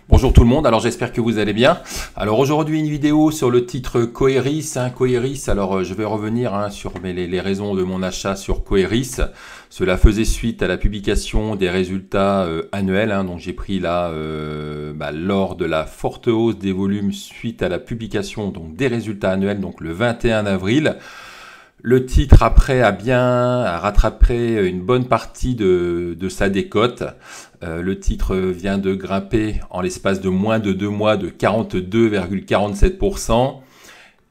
Bonjour tout le monde, alors j'espère que vous allez bien. Alors aujourd'hui une vidéo sur le titre Coeris. Coeris, alors je vais revenir sur les raisons de mon achat sur Coeris. Cela faisait suite à la publication des résultats annuels, donc j'ai pris là lors de la forte hausse des volumes suite à la publication donc, des résultats annuels, donc le 21 avril. Le titre après a rattrapé une bonne partie de sa décote. Le titre vient de grimper en l'espace de moins de 2 mois de 42,47%.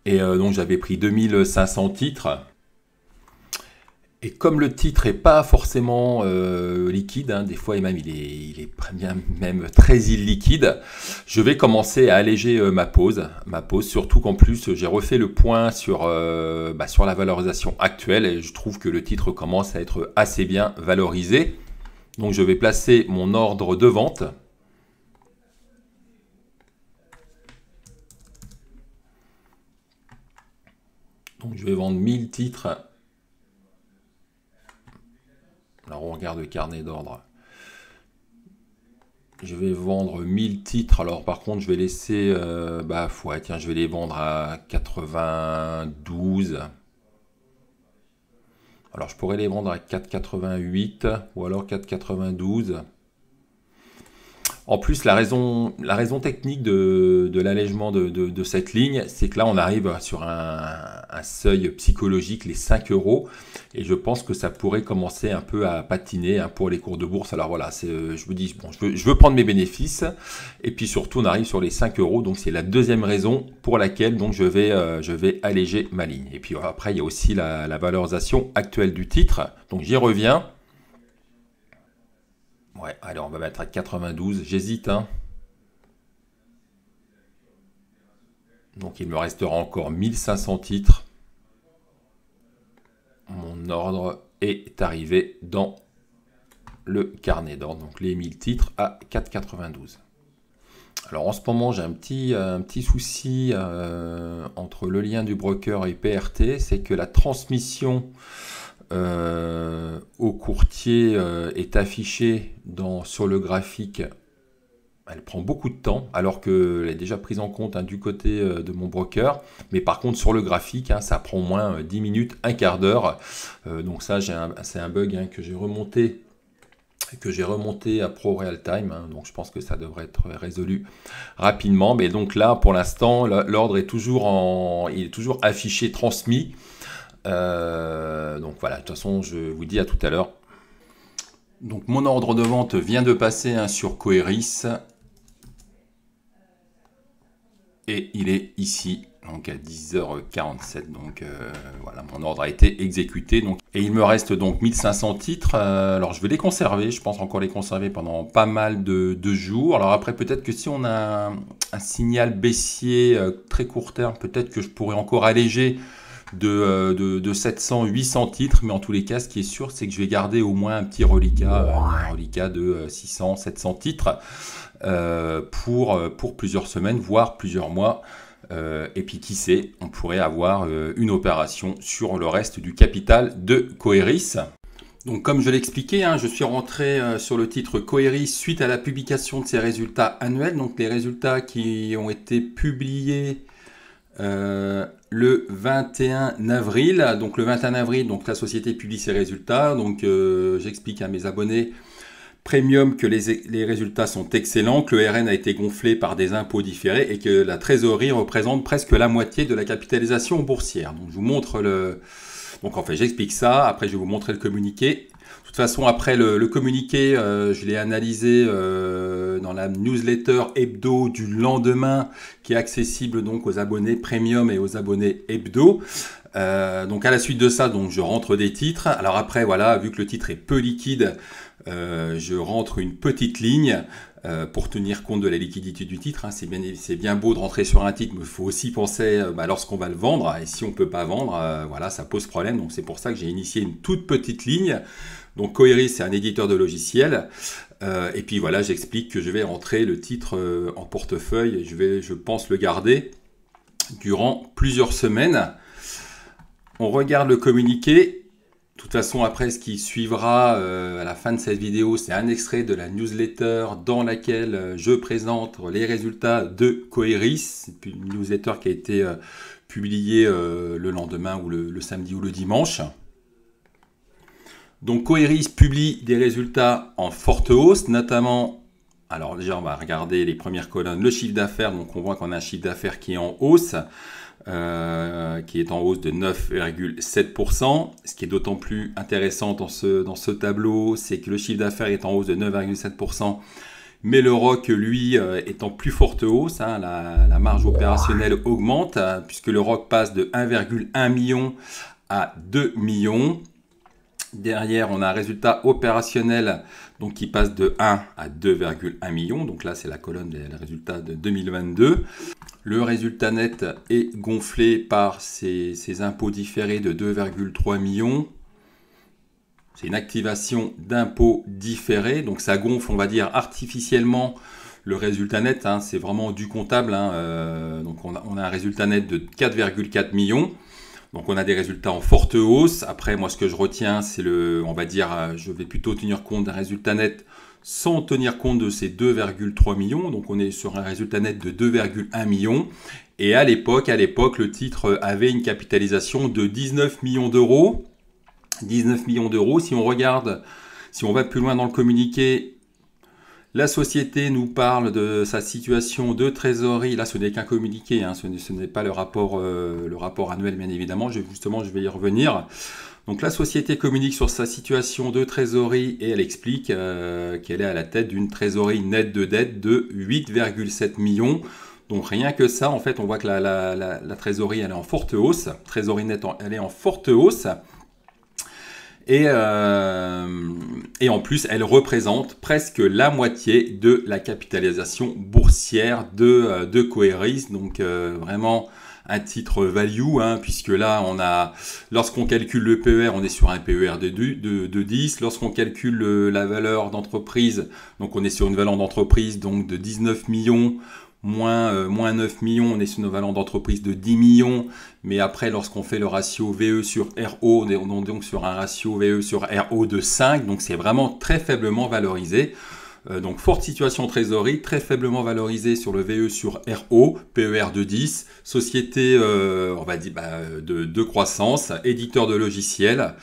Et donc j'avais pris 2500 titres. Et comme le titre n'est pas forcément liquide, des fois même il est bien même très illiquide, je vais commencer à alléger ma pause, surtout qu'en plus j'ai refait le point sur la valorisation actuelle et je trouve que le titre commence à être assez bien valorisé. Donc je vais placer mon ordre de vente. Donc je vais vendre 1000 titres. Alors on regarde le carnet d'ordre. Je vais vendre 1000 titres. Alors par contre je vais laisser... je vais les vendre à 92. Alors je pourrais les vendre à 4,88 ou alors 4,92. En plus, la raison technique de l'allègement de cette ligne, c'est que là, on arrive sur un seuil psychologique, les 5 €. Et je pense que ça pourrait commencer un peu à patiner pour les cours de bourse. Alors voilà, je me dis, bon, je veux prendre mes bénéfices. Et puis surtout, on arrive sur les 5 €. Donc c'est la deuxième raison pour laquelle donc, je vais alléger ma ligne. Et puis après, il y a aussi la valorisation actuelle du titre. Donc j'y reviens. Ouais, allez, on va mettre à 92. J'hésite, Donc, il me restera encore 1500 titres. Mon ordre est arrivé dans le carnet d'ordre. Donc, les 1000 titres à 4,92. Alors, en ce moment, j'ai un petit souci entre le lien du broker et PRT. C'est que la transmission... au courtier est affichée sur le graphique, elle prend beaucoup de temps alors qu'elle est déjà prise en compte du côté de mon broker, mais par contre sur le graphique ça prend au moins 10 minutes, un quart d'heure. Donc ça c'est un bug que j'ai remonté à Pro Real Time, donc je pense que ça devrait être résolu rapidement. Mais donc là pour l'instant l'ordre est toujours affiché transmis. Donc voilà, de toute façon je vous dis à tout à l'heure. Donc mon ordre de vente vient de passer sur Coeris et il est ici donc à 10h47. Donc voilà, mon ordre a été exécuté, donc, et il me reste donc 1500 titres. Alors je vais les conserver, je pense encore les conserver pendant pas mal de jours. Alors après peut-être que si on a un signal baissier très court terme, peut-être que je pourrais encore alléger de 700-800 titres, mais en tous les cas, ce qui est sûr, c'est que je vais garder au moins un petit reliquat de 600-700 titres pour plusieurs semaines, voire plusieurs mois. Et puis, qui sait, on pourrait avoir une opération sur le reste du capital de Coeris. Donc, comme je l'expliquais, je suis rentré sur le titre Coeris suite à la publication de ses résultats annuels. Donc, les résultats qui ont été publiés le 21 avril. Donc le 21 avril, donc la société publie ses résultats. Donc j'explique à mes abonnés premium que les résultats sont excellents, que le RN a été gonflé par des impôts différés et que la trésorerie représente presque la moitié de la capitalisation boursière. Donc je vous montre donc en fait j'explique ça, après je vais vous montrer le communiqué. De toute façon, après le communiqué, je l'ai analysé dans la newsletter hebdo du lendemain, qui est accessible donc aux abonnés premium et aux abonnés hebdo. Donc à la suite de ça, donc je rentre des titres. Alors après, voilà, vu que le titre est peu liquide, je rentre une petite ligne pour tenir compte de la liquidité du titre. C'est bien beau de rentrer sur un titre, mais il faut aussi penser lorsqu'on va le vendre. Et si on ne peut pas vendre, voilà, ça pose problème. Donc c'est pour ça que j'ai initié une toute petite ligne. Donc Coeris, c'est un éditeur de logiciels. Et puis voilà, j'explique que je vais rentrer le titre en portefeuille et je pense le garder durant plusieurs semaines. On regarde le communiqué. De toute façon, après, ce qui suivra à la fin de cette vidéo, c'est un extrait de la newsletter dans laquelle je présente les résultats de Coeris. C'est une newsletter qui a été publiée le lendemain ou le samedi ou le dimanche. Donc Coeris publie des résultats en forte hausse, notamment, alors déjà on va regarder les premières colonnes, le chiffre d'affaires, donc on voit qu'on a un chiffre d'affaires qui est en hausse. Qui est en hausse de 9,7%. Ce qui est d'autant plus intéressant dans ce tableau, c'est que le chiffre d'affaires est en hausse de 9,7%, mais le ROC, lui, est en plus forte hausse. Hein. La marge opérationnelle augmente, puisque le ROC passe de 1,1 million à 2 millions. Derrière, on a un résultat opérationnel donc, qui passe de 1 à 2,1 millions. Donc là, c'est la colonne des résultats de 2022. Le résultat net est gonflé par ces impôts différés de 2,3 millions. C'est une activation d'impôts différés. Donc ça gonfle, on va dire, artificiellement le résultat net. Hein. C'est vraiment du comptable. Hein. Donc on a un résultat net de 4,4 millions. Donc on a des résultats en forte hausse. Après, moi, ce que je retiens, c'est on va dire, je vais plutôt tenir compte d'un résultat net sans tenir compte de ces 2,3 millions. Donc on est sur un résultat net de 2,1 millions. Et à l'époque, le titre avait une capitalisation de 19 millions d'euros. 19 millions d'euros. Si on regarde, si on va plus loin dans le communiqué, la société nous parle de sa situation de trésorerie. Là, ce n'est qu'un communiqué, hein, ce n'est pas le rapport annuel, bien évidemment. Je vais y revenir. Donc la société communique sur sa situation de trésorerie et elle explique qu'elle est à la tête d'une trésorerie nette de dette de 8,7 millions. Donc rien que ça, en fait, on voit que la trésorerie, elle est en forte hausse. Trésorerie nette, elle est en forte hausse. Et en plus, elle représente presque la moitié de la capitalisation boursière de Coeris. Donc vraiment un titre value, hein, puisque là, lorsqu'on calcule le PER, on est sur un PER de 10. Lorsqu'on calcule la valeur d'entreprise, donc on est sur une valeur d'entreprise donc de 19 millions, moins 9 millions, on est sur une valeur d'entreprise de 10 millions. Mais après, lorsqu'on fait le ratio VE sur RO, on est donc sur un ratio VE sur RO de 5. Donc c'est vraiment très faiblement valorisé. Donc forte situation trésorerie, très faiblement valorisée sur le VE sur RO, PER de 10, société on va dire de croissance, éditeur de logiciels,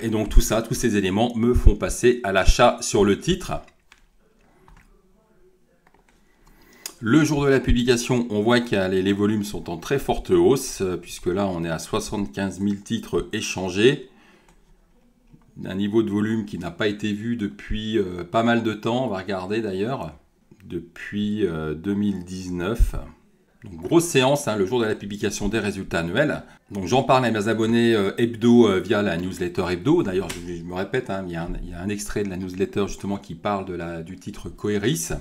et donc tout ça, tous ces éléments me font passer à l'achat sur le titre. Le jour de la publication, on voit que les volumes sont en très forte hausse, puisque là on est à 75 000 titres échangés. Un niveau de volume qui n'a pas été vu depuis pas mal de temps, on va regarder d'ailleurs, depuis 2019. Donc, grosse séance, hein, le jour de la publication des résultats annuels. Donc j'en parle à mes abonnés hebdo via la newsletter hebdo. D'ailleurs, je me répète, hein, il y a un extrait de la newsletter justement qui parle du titre Coeris.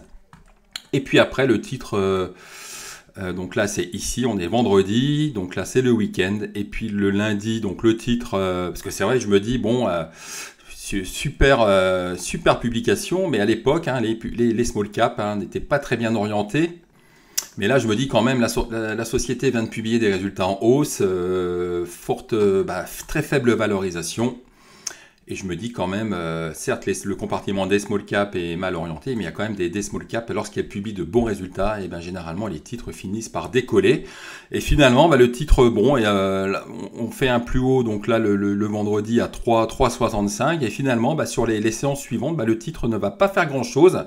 Et puis après, le titre... donc là c'est ici, on est vendredi, donc là c'est le week-end, et puis le lundi, donc le titre, parce que c'est vrai, je me dis, bon, super publication, mais à l'époque, hein, les small cap hein, n'étaient pas très bien orientés, mais là je me dis quand même, la société vient de publier des résultats en hausse, très faible valorisation. Et je me dis quand même, certes, le compartiment des small cap est mal orienté, mais il y a quand même des small cap, lorsqu'elles publient de bons résultats, et bien généralement les titres finissent par décoller. Et finalement, le titre, bon, on fait un plus haut, donc là le vendredi à 3,65, et finalement, sur les séances suivantes, le titre ne va pas faire grand-chose.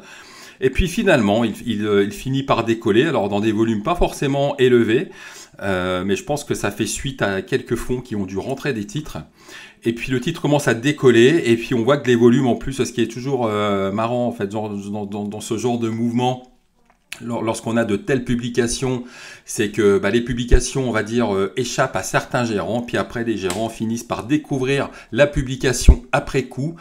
Et puis finalement, il finit par décoller, alors dans des volumes pas forcément élevés, mais je pense que ça fait suite à quelques fonds qui ont dû rentrer des titres. Et puis le titre commence à décoller, et puis on voit que les volumes en plus, ce qui est toujours marrant en fait, dans ce genre de mouvement, lorsqu'on a de telles publications, c'est que les publications, on va dire, échappent à certains gérants, puis après les gérants finissent par découvrir la publication après coup,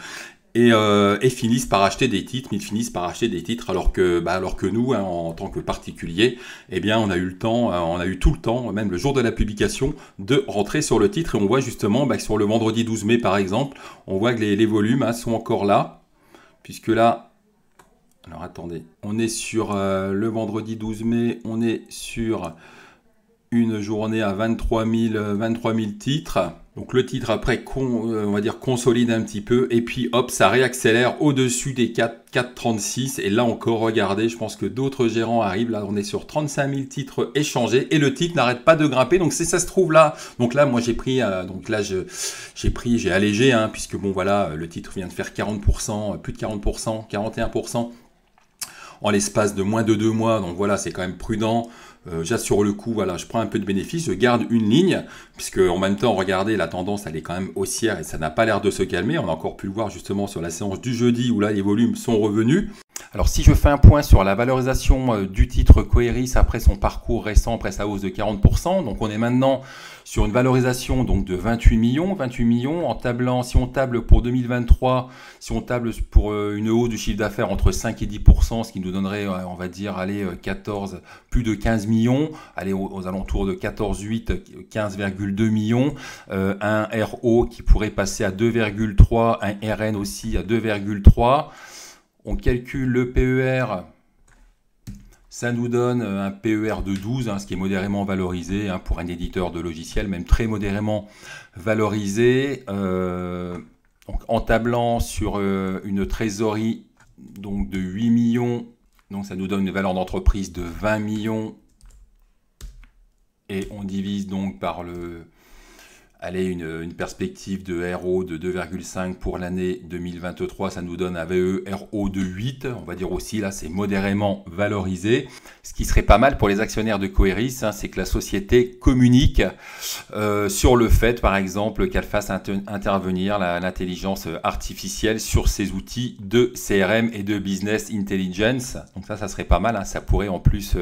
et finissent par acheter des titres, mais ils finissent par acheter des titres alors que nous, hein, en tant que particuliers, eh bien, on a eu tout le temps, même le jour de la publication, de rentrer sur le titre. Et on voit justement que sur le vendredi 12 mai, par exemple, on voit que les volumes sont encore là, puisque là, alors attendez, on est sur le vendredi 12 mai, on est sur une journée à 23 000 titres. Donc le titre après, on va dire consolide un petit peu. Et puis hop, ça réaccélère au-dessus des 4,36. Et là encore, regardez, je pense que d'autres gérants arrivent. Là, on est sur 35 000 titres échangés. Et le titre n'arrête pas de grimper. Donc ça se trouve là. Donc là, moi j'ai pris, j'ai allégé, hein, puisque bon voilà, le titre vient de faire 40%, plus de 40%, 41% en l'espace de moins de 2 mois. Donc voilà, c'est quand même prudent. J'assure le coup, voilà, je prends un peu de bénéfice, je garde une ligne, puisque en même temps, regardez, la tendance, elle est quand même haussière et ça n'a pas l'air de se calmer. On a encore pu le voir justement sur la séance du jeudi où là, les volumes sont revenus. Alors si je fais un point sur la valorisation du titre Coeris après son parcours récent, après sa hausse de 40%, donc on est maintenant sur une valorisation donc de 28 millions en tablant, si on table pour 2023, si on table pour une hausse du chiffre d'affaires entre 5 et 10%, ce qui nous donnerait, on va dire, allez, 14, plus de 15 millions, allez, aux alentours de 14,8, 15,2 millions, un RO qui pourrait passer à 2,3, un RN aussi à 2,3. On calcule le PER, ça nous donne un PER de 12, hein, ce qui est modérément valorisé hein, pour un éditeur de logiciels, même très modérément valorisé. Donc, en tablant sur une trésorerie donc, de 8 millions, donc ça nous donne une valeur d'entreprise de 20 millions. Et on divise donc par une perspective de RO de 2,5 pour l'année 2023, ça nous donne un VE RO de 8, on va dire aussi là c'est modérément valorisé. Ce qui serait pas mal pour les actionnaires de Coeris, hein, c'est que la société communique sur le fait par exemple qu'elle fasse intervenir l'intelligence artificielle sur ses outils de CRM et de business intelligence. Donc ça serait pas mal, hein, ça pourrait en plus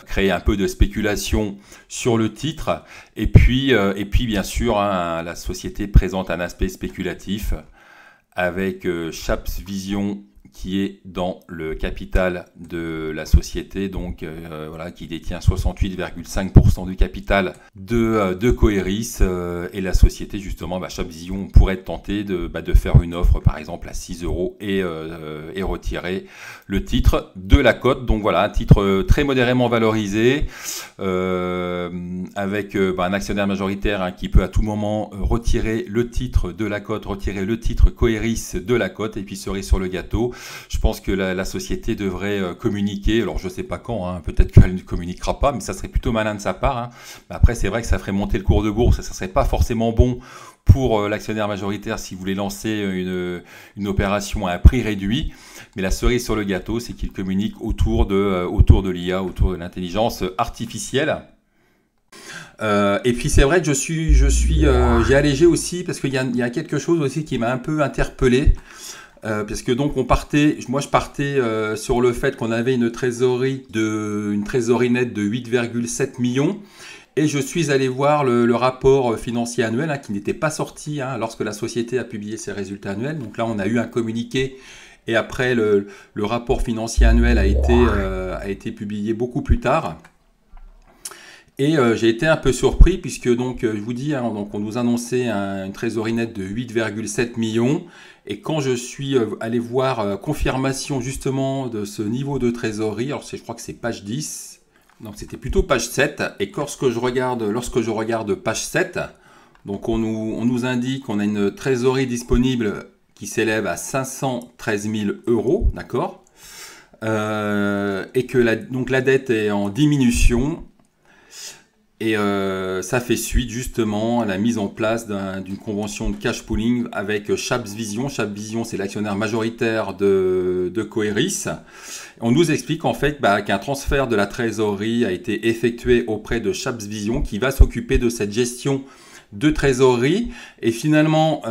créer un peu de spéculation sur le titre. Et puis bien sûr, hein, la société présente un aspect spéculatif avec Chaps Vision qui est dans le capital de la société, donc voilà, qui détient 68,5% du capital de Coeris, et la société justement, Chaps Vision pourrait être tentée de faire une offre par exemple à 6 € et retirer le titre de la cote. Donc voilà, un titre très modérément valorisé, avec un actionnaire majoritaire hein, qui peut à tout moment retirer le titre de la cote, retirer le titre Coeris de la cote, et puis cerise sur le gâteau. Je pense que la société devrait communiquer. Alors je ne sais pas quand, hein, peut-être qu'elle ne communiquera pas, mais ça serait plutôt malin de sa part. Hein. Après c'est vrai que ça ferait monter le cours de bourse, ça ne serait pas forcément bon pour l'actionnaire majoritaire si vous voulez lancer une opération à un prix réduit. Mais la cerise sur le gâteau, c'est qu'il communique autour de l'IA, autour de l'intelligence artificielle. Et puis c'est vrai que j'ai allégé aussi parce qu'il y a quelque chose aussi qui m'a un peu interpellé. Parce que donc moi je partais sur le fait qu'on avait une trésorerie nette de 8,7 millions et je suis allé voir le rapport financier annuel hein, qui n'était pas sorti hein, lorsque la société a publié ses résultats annuels. Donc là on a eu un communiqué et après le rapport financier annuel a été publié beaucoup plus tard. Et j'ai été un peu surpris puisque donc je vous dis, hein, donc on nous annonçait une trésorerie nette de 8,7 millions. Et quand je suis allé voir confirmation justement de ce niveau de trésorerie, alors je crois que c'est page 10, donc c'était plutôt page 7. Et lorsque je regarde page 7, donc on nous indique qu'on a une trésorerie disponible qui s'élève à 513 000 €, d'accord, et que la dette est en diminution. Et ça fait suite justement à la mise en place d'une convention de cash pooling avec Chaps Vision. Chaps Vision, c'est l'actionnaire majoritaire de Coeris. On nous explique en fait qu'un transfert de la trésorerie a été effectué auprès de Chaps Vision qui va s'occuper de cette gestion de trésorerie. Et finalement,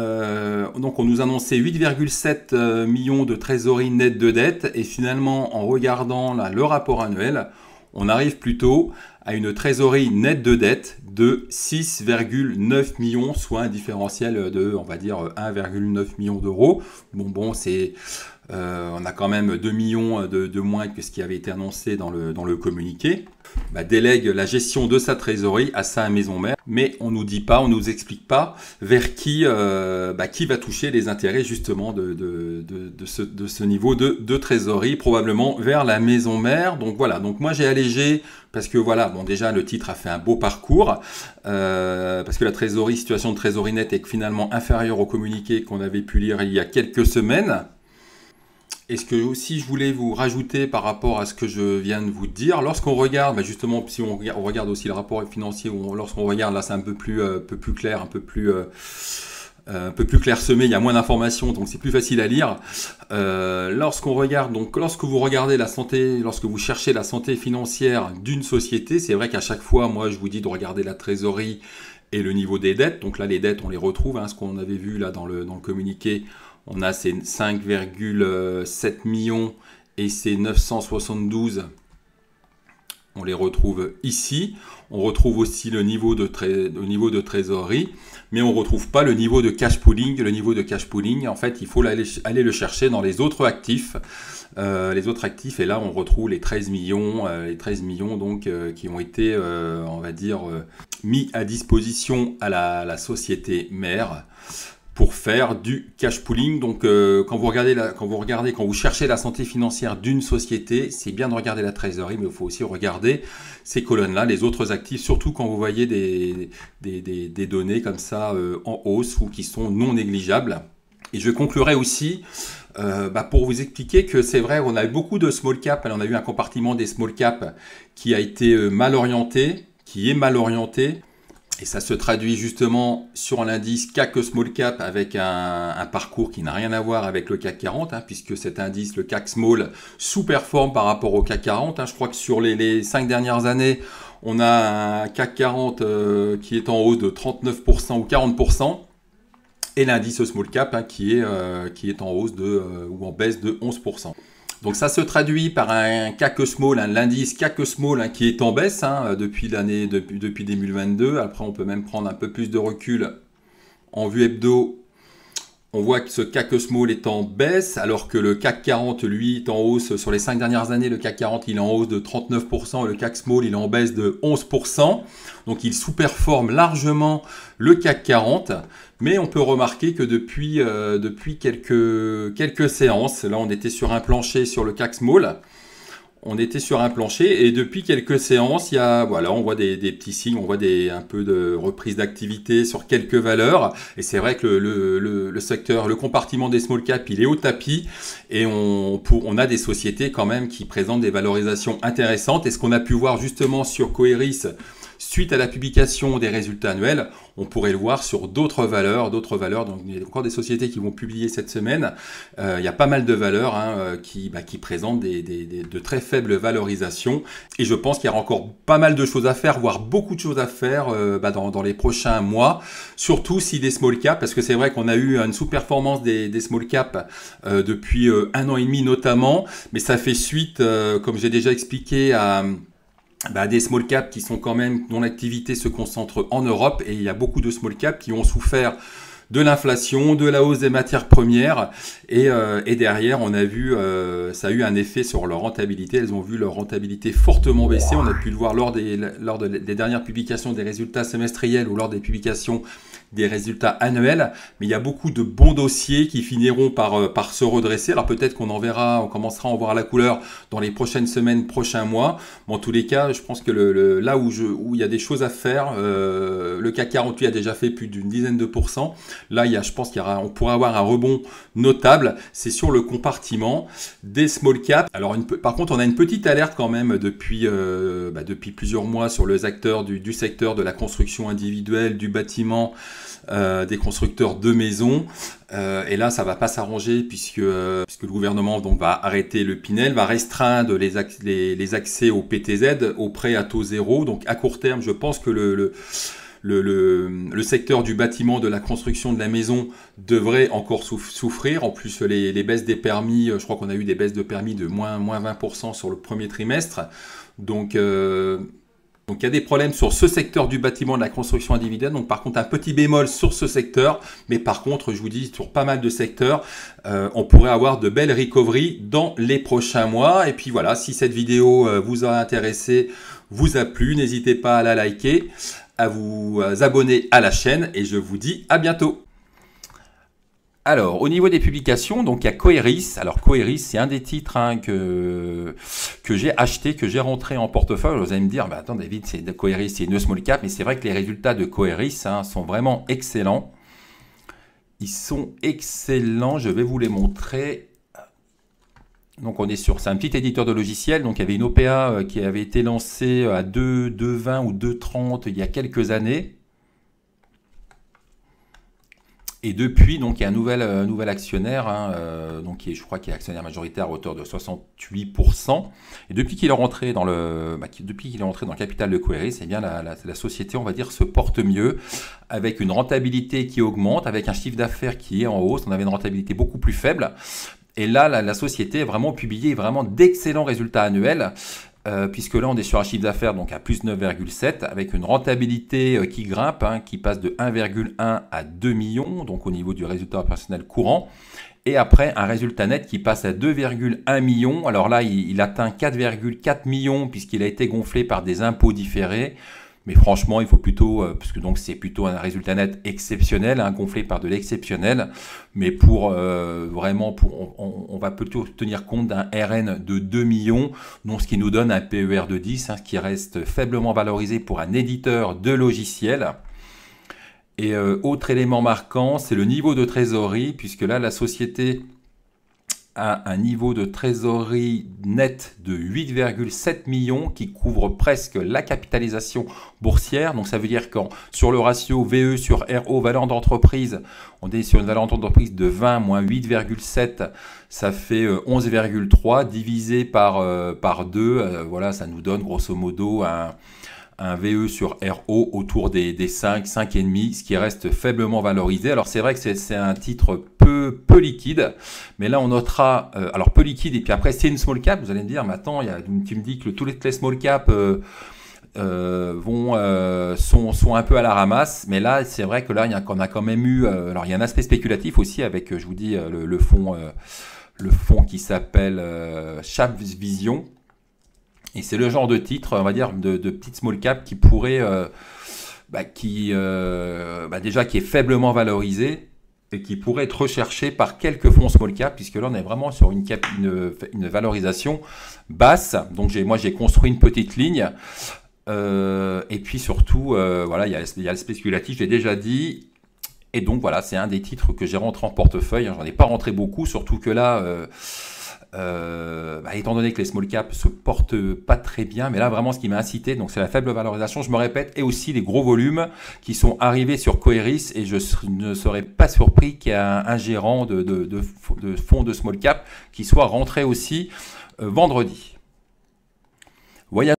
donc on nous annonçait 8,7 millions de trésorerie nette de dette. Et finalement, en regardant le rapport annuel, on arrive plutôt à une trésorerie nette de dette de 6,9 millions, soit un différentiel de, on va dire, 1,9 million d'euros. Bon, c'est On a quand même 2 millions de moins que ce qui avait été annoncé dans le communiqué. Délègue la gestion de sa trésorerie à sa maison mère, mais on nous dit pas, on nous explique pas vers qui va toucher les intérêts justement de ce niveau de trésorerie, probablement vers la maison mère. Donc voilà, donc moi j'ai allégé parce que voilà, bon déjà le titre a fait un beau parcours, parce que la situation de trésorerie nette est finalement inférieure au communiqué qu'on avait pu lire il y a quelques semaines. Et ce que aussi je voulais vous rajouter par rapport à ce que je viens de vous dire, lorsqu'on regarde, justement, si on regarde aussi le rapport financier, lorsqu'on regarde, là c'est un peu plus clair, un peu plus clairsemé, il y a moins d'informations, donc c'est plus facile à lire. Lorsqu'on regarde, donc lorsque vous regardez la santé, lorsque vous cherchez la santé financière d'une société, c'est vrai qu'à chaque fois, moi je vous dis de regarder la trésorerie et le niveau des dettes. Donc là les dettes on les retrouve, ce qu'on avait vu là dans le communiqué. On a ces 5,7 millions et ces 972, on les retrouve ici. On retrouve aussi le niveau de trésorerie, mais on ne retrouve pas le niveau de cash pooling. Le niveau de cash pooling, en fait, il faut aller le chercher dans les autres actifs. Et là, on retrouve les 13 millions, donc, qui ont été, on va dire, mis à disposition à la société mère pour faire du cash pooling. Donc quand vous cherchez la santé financière d'une société, c'est bien de regarder la trésorerie, mais il faut aussi regarder ces colonnes-là, les autres actifs, surtout quand vous voyez des données comme ça en hausse ou qui sont non négligeables. Et je conclurai aussi pour vous expliquer que c'est vrai, on a eu beaucoup de small cap, on a eu un compartiment des small cap qui a été mal orienté, qui est mal orienté. Et ça se traduit justement sur l'indice CAC Small Cap avec un parcours qui n'a rien à voir avec le CAC 40, puisque cet indice, le CAC Small, sous-performe par rapport au CAC 40. Je crois que sur les 5 dernières années, on a un CAC 40 qui est en hausse de 39% ou 40%, et l'indice Small Cap qui est en hausse ou en baisse de 11%. Donc ça se traduit par un CAC Small, l'indice CAC Small qui est en baisse depuis 2022. Après, on peut même prendre un peu plus de recul en vue hebdo. On voit que ce CAC Small est en baisse, alors que le CAC 40, lui, est en hausse. Sur les 5 dernières années, le CAC 40, il est en hausse de 39%. Le CAC Small, il est en baisse de 11%. Donc, il sous-performe largement le CAC 40. Mais on peut remarquer que depuis quelques séances, là, on était sur un plancher sur le CAC Small. On était sur un plancher et depuis quelques séances, on voit des petits signes, on voit un peu de reprise d'activité sur quelques valeurs. Et c'est vrai que le secteur, le compartiment des small cap, il est au tapis et on a des sociétés quand même qui présentent des valorisations intéressantes. Et ce qu'on a pu voir justement sur Coeris, suite à la publication des résultats annuels, on pourrait le voir sur d'autres valeurs. Donc il y a encore des sociétés qui vont publier cette semaine. Il y a pas mal de valeurs qui présentent de très faibles valorisations. Et je pense qu'il y aura encore pas mal de choses à faire, voire beaucoup de choses à faire dans les prochains mois. Surtout si des small cap, parce que c'est vrai qu'on a eu une sous-performance des small cap depuis 1 an et demi notamment. Mais ça fait suite, comme j'ai déjà expliqué, à des small caps qui sont quand même, dont l'activité se concentre en Europe, et il y a beaucoup de small caps qui ont souffert de l'inflation, de la hausse des matières premières, et derrière on a vu, ça a eu un effet sur leur rentabilité. Elles ont vu leur rentabilité fortement baisser. On a pu le voir lors des dernières publications des résultats semestriels ou lors des publications des résultats annuels, mais il y a beaucoup de bons dossiers qui finiront par se redresser. Alors peut-être qu'on on commencera à en voir la couleur dans les prochaines semaines, prochains mois. Mais en tous les cas, je pense que là où il y a des choses à faire, le CAC 48 a déjà fait plus d'une dizaine de pourcents. Là, je pense qu'on pourrait avoir un rebond notable. C'est sur le compartiment des small caps. Alors par contre, on a une petite alerte quand même depuis plusieurs mois sur les acteurs du secteur de la construction individuelle, du bâtiment, des constructeurs de maisons, et là ça va pas s'arranger puisque le gouvernement va arrêter le Pinel, va restreindre les accès au PTZ, au prêt à taux zéro. Donc à court terme, je pense que le secteur du bâtiment, de la construction de la maison devrait encore souffrir. En plus, les baisses des permis, je crois qu'on a eu des baisses de permis de moins 20% sur le premier trimestre. Donc Donc il y a des problèmes sur ce secteur du bâtiment de la construction individuelle. Donc par contre un petit bémol sur ce secteur, mais par contre je vous dis sur pas mal de secteurs, on pourrait avoir de belles recoveries dans les prochains mois. Et puis voilà, si cette vidéo vous a intéressé, vous a plu, n'hésitez pas à la liker, à vous abonner à la chaîne et je vous dis à bientôt. Alors, au niveau des publications, donc il y a Coeris. Alors, Coeris, c'est un des titres que j'ai acheté, que j'ai rentré en portefeuille. Vous allez me dire, bah, attends David, Coeris, c'est une small cap, mais c'est vrai que les résultats de Coeris sont vraiment excellents. Ils sont excellents, je vais vous les montrer. Donc, c'est un petit éditeur de logiciels. Donc, il y avait une OPA qui avait été lancée à 2,20 ou 2,30 il y a quelques années. Et depuis, donc, il y a un nouvel actionnaire, donc je crois qu'il est actionnaire majoritaire à hauteur de 68%. Et depuis qu'il est rentré dans le capital de Coeris, eh bien la société, on va dire, se porte mieux, avec une rentabilité qui augmente, avec un chiffre d'affaires qui est en hausse. On avait une rentabilité beaucoup plus faible. Et là, la société a vraiment publié d'excellents résultats annuels. Puisque là on est sur un chiffre d'affaires donc à plus 9,7 avec une rentabilité qui grimpe, qui passe de 1,1 à 2 millions, donc au niveau du résultat opérationnel courant, et après un résultat net qui passe à 2,1 millions. Alors là il atteint 4,4 millions puisqu'il a été gonflé par des impôts différés. Mais franchement, il faut plutôt, parce que donc c'est plutôt un résultat net exceptionnel, gonflé par de l'exceptionnel. Mais on va plutôt tenir compte d'un RN de 2 millions, donc ce qui nous donne un PER de 10, ce qui reste faiblement valorisé pour un éditeur de logiciels. Et autre élément marquant, c'est le niveau de trésorerie, puisque là, la société a un niveau de trésorerie net de 8,7 millions qui couvre presque la capitalisation boursière. Donc ça veut dire que sur le ratio VE sur RO, valeur d'entreprise, on est sur une valeur d'entreprise de 20 moins 8,7, ça fait 11,3 divisé par 2. Voilà, ça nous donne grosso modo un VE sur RO autour des 5, 5,5, ce qui reste faiblement valorisé. Alors c'est vrai que c'est un titre peu liquide, mais là on notera, alors peu liquide, et puis après c'est une small cap, vous allez me dire, mais attends, tu me dis que tous les small cap sont un peu à la ramasse, mais là c'est vrai que là on a quand même eu, alors il y a un aspect spéculatif aussi avec, je vous dis, le fonds qui s'appelle Sharp Vision. Et c'est le genre de titre, on va dire, de petite small cap qui pourrait, déjà qui est faiblement valorisé et qui pourrait être recherché par quelques fonds small cap, puisque là on est vraiment sur une valorisation basse. Donc moi j'ai construit une petite ligne. Et puis surtout, voilà, il y a le spéculatif, j'ai déjà dit. Et donc voilà, c'est un des titres que j'ai rentré en portefeuille. J'en ai pas rentré beaucoup, surtout que là... étant donné que les small caps se portent pas très bien, mais là vraiment ce qui m'a incité, donc c'est la faible valorisation, je me répète, et aussi les gros volumes qui sont arrivés sur Coeris, et je ne serais pas surpris qu'il y ait un gérant de fonds de small cap qui soit rentré aussi vendredi. Voyage